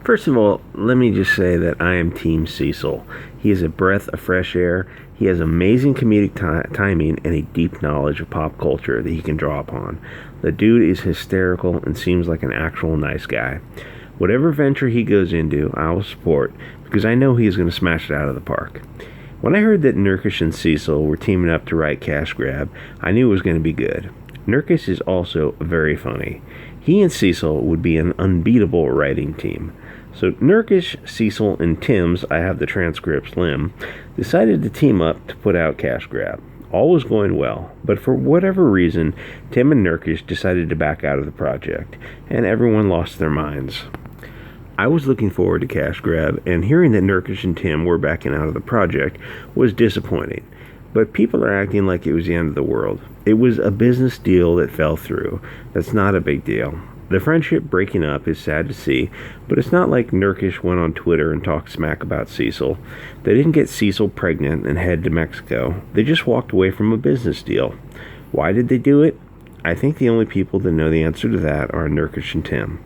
First of all, let me just say that I am Team Cecil. He is a breath of fresh air. He has amazing comedic timing and a deep knowledge of pop culture that he can draw upon. The dude is hysterical and seems like an actual nice guy. Whatever venture he goes into, I will support because I know he is going to smash it out of the park. When I heard that Nerkish and Cecil were teaming up to write Cash Grab, I knew it was going to be good. Nerkish is also very funny. He and Cecil would be an unbeatable writing team. So Nerkish, Cecil, and Tim's, I have the transcripts, Lim, decided to team up to put out Cash Grab. All was going well, but for whatever reason, Tim and Nerkish decided to back out of the project, and everyone lost their minds. I was looking forward to Cash Grab, and hearing that Nerkish and Tim were backing out of the project was disappointing. But people are acting like it was the end of the world. It was a business deal that fell through. That's not a big deal. The friendship breaking up is sad to see, but it's not like Nerkish went on Twitter and talked smack about Cecil. They didn't get Cecil pregnant and head to Mexico. They just walked away from a business deal. Why did they do it? I think the only people that know the answer to that are Nerkish and Tim.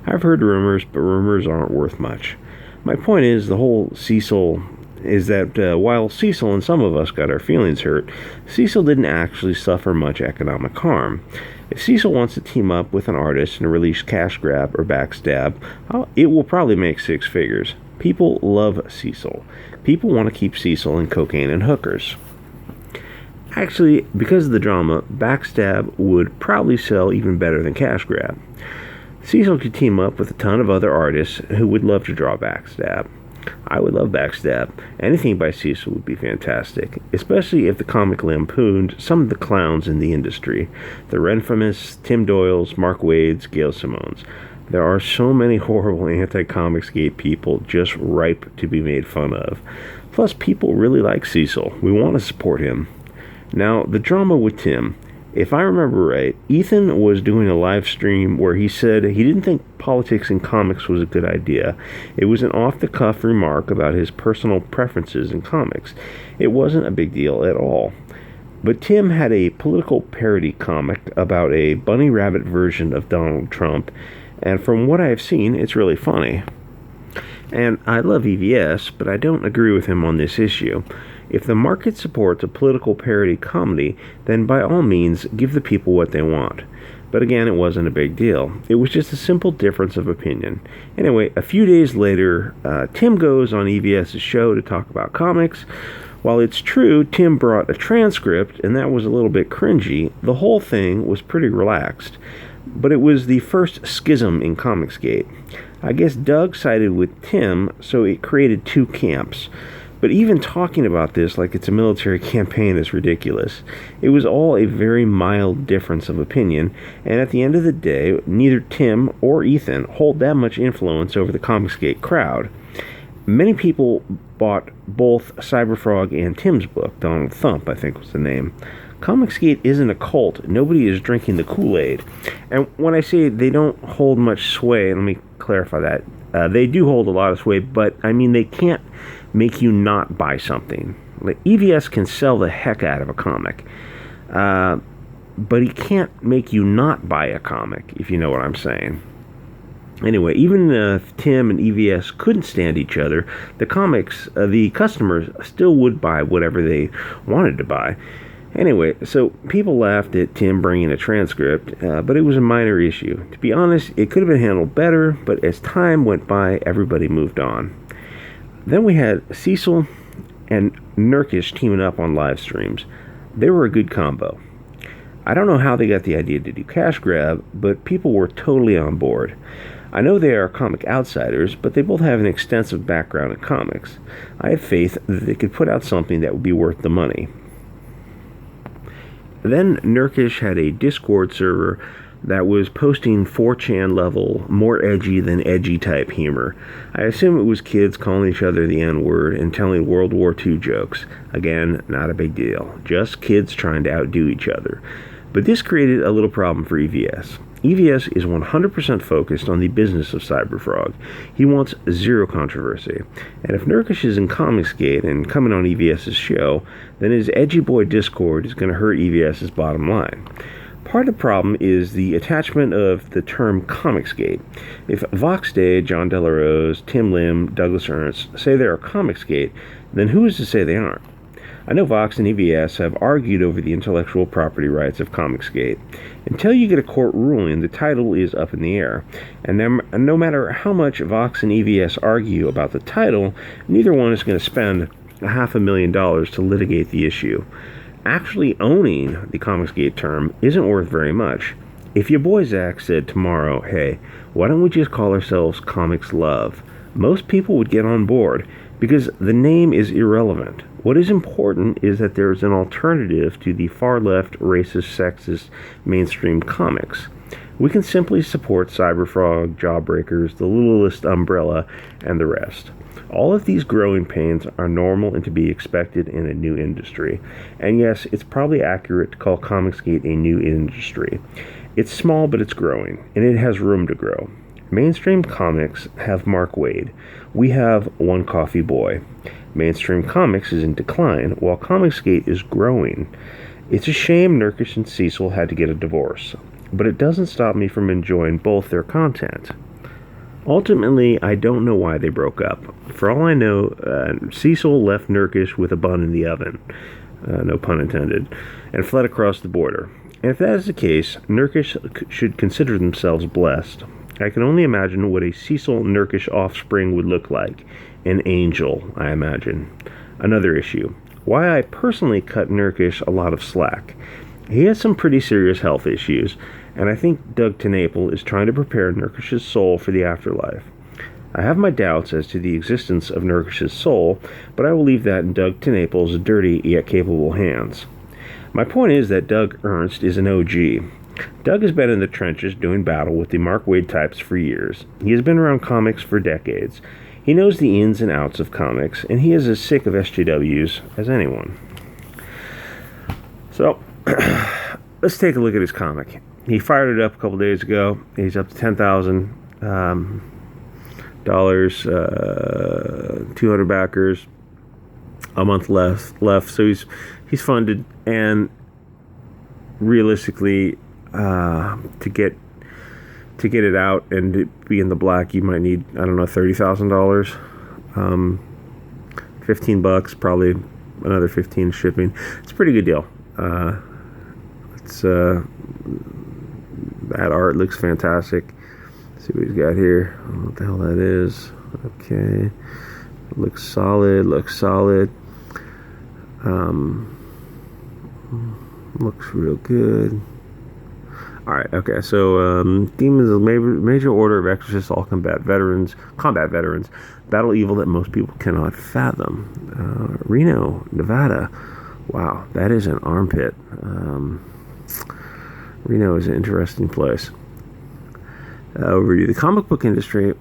I've heard rumors, but rumors aren't worth much. My point is, the whole Cecil is that while Cecil and some of us got our feelings hurt, Cecil didn't actually suffer much economic harm. If Cecil wants to team up with an artist and release Cash Grab or Backstab, it will probably make six figures. People love Cecil. People want to keep Cecil in cocaine and hookers. Actually, because of the drama, Backstab would probably sell even better than Cash Grab. Cecil could team up with a ton of other artists who would love to draw Backstab. I would love Backstab. Anything by Cecil would be fantastic, especially if the comic lampooned some of the clowns in the industry. The Renfamous, Tim Doyles, Mark Wades, Gail Simones. There are so many horrible anti-Comicsgate people just ripe to be made fun of. Plus, people really like Cecil. We want to support him. Now, the drama with Tim. If I remember right, Ethan was doing a live stream where he said he didn't think politics in comics was a good idea. It was an off-the-cuff remark about his personal preferences in comics. It wasn't a big deal at all. But Tim had a political parody comic about a bunny rabbit version of Donald Trump, and from what I've seen, it's really funny. And I love EVS, but I don't agree with him on this issue. If the market supports a political parody comedy, then by all means, give the people what they want. But again, it wasn't a big deal. It was just a simple difference of opinion. Anyway, a few days later, Tim goes on EVS's show to talk about comics. While it's true Tim brought a transcript, and that was a little bit cringy, the whole thing was pretty relaxed. But it was the first schism in Comicsgate. I guess Doug sided with Tim, so it created two camps. But even talking about this like it's a military campaign is ridiculous. It was all a very mild difference of opinion, and at the end of the day, neither Tim or Ethan hold that much influence over the Comicsgate crowd. Many people bought both Cyberfrog and Tim's book, Donald Thump, I think was the name. Comicsgate isn't a cult. Nobody is drinking the Kool-Aid. And when I say they don't hold much sway, let me clarify that. They do hold a lot of sway, but I mean they can't make you not buy something. Like EVS can sell the heck out of a comic, but he can't make you not buy a comic, if you know what I'm saying. Anyway, even if Tim and EVS couldn't stand each other, the customers still would buy whatever they wanted to buy. Anyway, so people laughed at Tim bringing a transcript, but it was a minor issue. To be honest, it could have been handled better, but as time went by, everybody moved on. Then we had Cecil and Nerkish teaming up on live streams. They were a good combo. I don't know how they got the idea to do Cash Grab, but people were totally on board. I know they are comic outsiders, but they both have an extensive background in comics. I have faith that they could put out something that would be worth the money. Then Nerkish had a Discord server that was posting 4chan level, more edgy than edgy type humor. I assume it was kids calling each other the N-word and telling World War II jokes. Again, not a big deal. Just kids trying to outdo each other. But this created a little problem for EVS. EVS is 100% focused on the business of Cyberfrog. He wants zero controversy. And if Nerkish is in Comicsgate and coming on EVS's show, then his edgy boy Discord is going to hurt EVS's bottom line. Part of the problem is the attachment of the term Comicsgate. If Vox Day, John Delarose, Tim Lim, Douglas Ernst say they are Comicsgate, then who is to say they aren't? I know Vox and EVS have argued over the intellectual property rights of Comicsgate. Until you get a court ruling, the title is up in the air. And no matter how much Vox and EVS argue about the title, neither one is going to spend $500,000 to litigate the issue. Actually owning the Comicsgate term isn't worth very much. If your boy Zach said tomorrow, hey, why don't we just call ourselves Comics Love? Most people would get on board because the name is irrelevant. What is important is that there is an alternative to the far-left, racist, sexist, mainstream comics. We can simply support Cyberfrog, Jawbreakers, The Littlest Umbrella, and the rest. All of these growing pains are normal and to be expected in a new industry. And yes, it's probably accurate to call Comicsgate a new industry. It's small, but it's growing, and it has room to grow. Mainstream comics have Mark Waid. We have One Coffee Boy. Mainstream comics is in decline, while Comicsgate is growing. It's a shame Nerkish and Cecil had to get a divorce, but it doesn't stop me from enjoying both their content. Ultimately, I don't know why they broke up. For all I know, Cecil left Nerkish with a bun in the oven, no pun intended, and fled across the border. And if that is the case, Nerkish should consider themselves blessed. I can only imagine what a Cecil-Nerkish offspring would look like. An angel, I imagine. Another issue. Why I personally cut Nerkish a lot of slack. He has some pretty serious health issues, and I think Doug Tennapel is trying to prepare Nerkish's soul for the afterlife. I have my doubts as to the existence of Nerkish's soul, but I will leave that in Doug Tennapel's dirty yet capable hands. My point is that Doug Ernst is an OG. Doug has been in the trenches doing battle with the Mark Waid types for years. He has been around comics for decades. He knows the ins and outs of comics, and he is as sick of SJWs as anyone. So, let's take a look at his comic. He fired it up a couple days ago. He's up to $10,000, 200 backers, a month left. So he's funded, and realistically, to get it out and to be in the black, you might need, I don't know, $30,000, $15, probably another 15 shipping. It's a pretty good deal. That art looks fantastic. Let's see what he's got here. I don't know what the hell that is. Okay, looks solid. Looks real good. Alright, okay, so Demons is a major order of exorcists, all combat veterans, battle evil that most people cannot fathom. Reno, Nevada. Wow, that is an armpit. Reno is an interesting place. Overview. The comic book industry,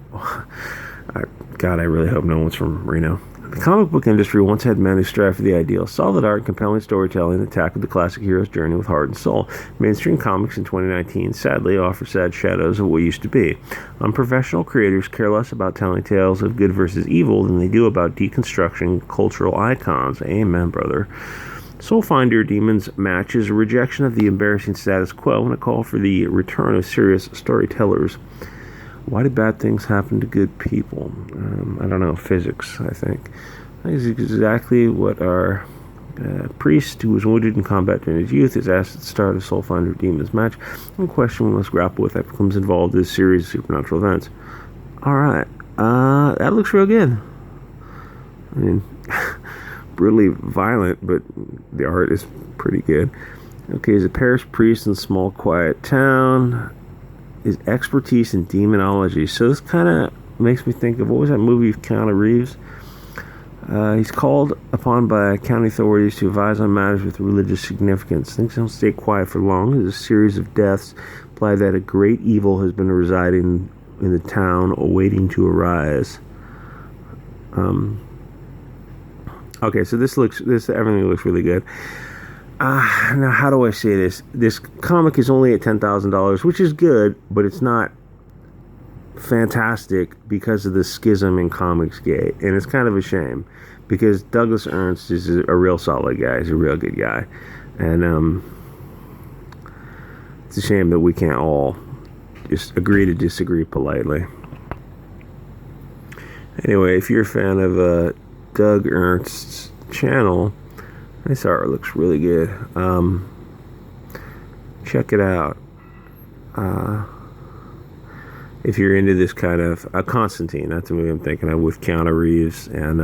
God, I really hope no one's from Reno. The comic book industry once had men who strived for the ideal. Solid art, compelling storytelling, that tackled the classic hero's journey with heart and soul. Mainstream comics in 2019, sadly, offer sad shadows of what used to be. Unprofessional creators care less about telling tales of good versus evil than they do about deconstructing cultural icons. Amen, brother. Soulfinder Demons Match is a rejection of the embarrassing status quo and a call for the return of serious storytellers. Why do bad things happen to good people? I don't know. Physics, I think. That is exactly what our priest, who was wounded in combat during his youth, is asked at the start of Soulfinder Demons Match. One question we must grapple with that becomes involved in this series of supernatural events. Alright. That looks real good. I mean, brutally violent, but the art is pretty good. Okay, he's a parish priest in a small, quiet town. His expertise in demonology. So this kind of makes me think of, what was that movie of Keanu Reeves? He's called upon by county authorities to advise on matters with religious significance. Things don't stay quiet for long. There's a series of deaths imply that a great evil has been residing in the town, awaiting to arise. Okay, so everything looks really good. Now, how do I say this? This comic is only at $10,000, which is good, but it's not fantastic because of the schism in Comicsgate. And it's kind of a shame, because Douglas Ernst is a real solid guy. He's a real good guy. And It's a shame that we can't all just agree to disagree politely. Anyway, if you're a fan of Doug Ernst's channel, this art looks really good. Check it out. If you're into this kind of Constantine, that's the movie I'm thinking of, with Keanu Reeves and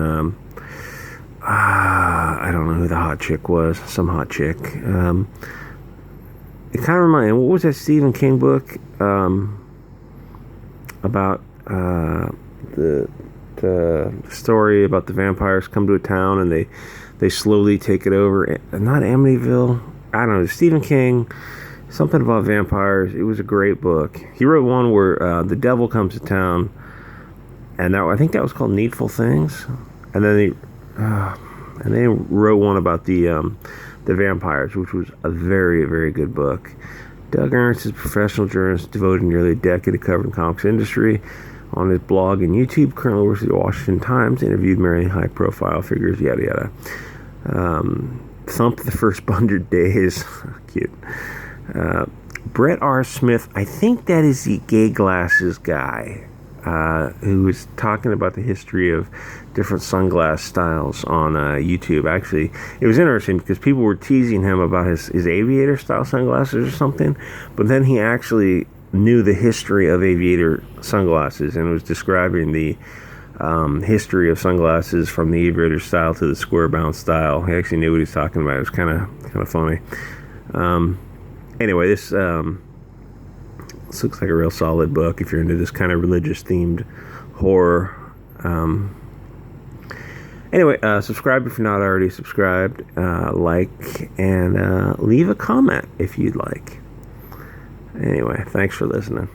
I don't know who the hot chick was, some hot chick. It kind of reminded me, what was that Stephen King book about the story about the vampires come to a town and they slowly take it over? Not Amityville. I don't know. Stephen King. Something about vampires. It was a great book. He wrote one where the devil comes to town, and I think that was called Needful Things. And then they wrote one about the vampires, which was a very, very good book. Doug Ernst is a professional journalist devoted nearly a decade to covering the comics industry. On his blog and YouTube, currently works at the Washington Times, interviewed many high-profile figures, yada yada. Thumped the first 100 days. Cute. Brett R. Smith, I think that is the gay glasses guy, who was talking about the history of different sunglass styles on YouTube. Actually, it was interesting because people were teasing him about his aviator style sunglasses or something, but then he actually knew the history of aviator sunglasses and was describing the history of sunglasses from the aviator style to the square bound style. He actually knew what he was talking about. It was kind of funny. Anyway, this looks like a real solid book if you're into this kind of religious themed horror. Anyway, subscribe if you're not already subscribed. Like and leave a comment if you'd like. Anyway, thanks for listening.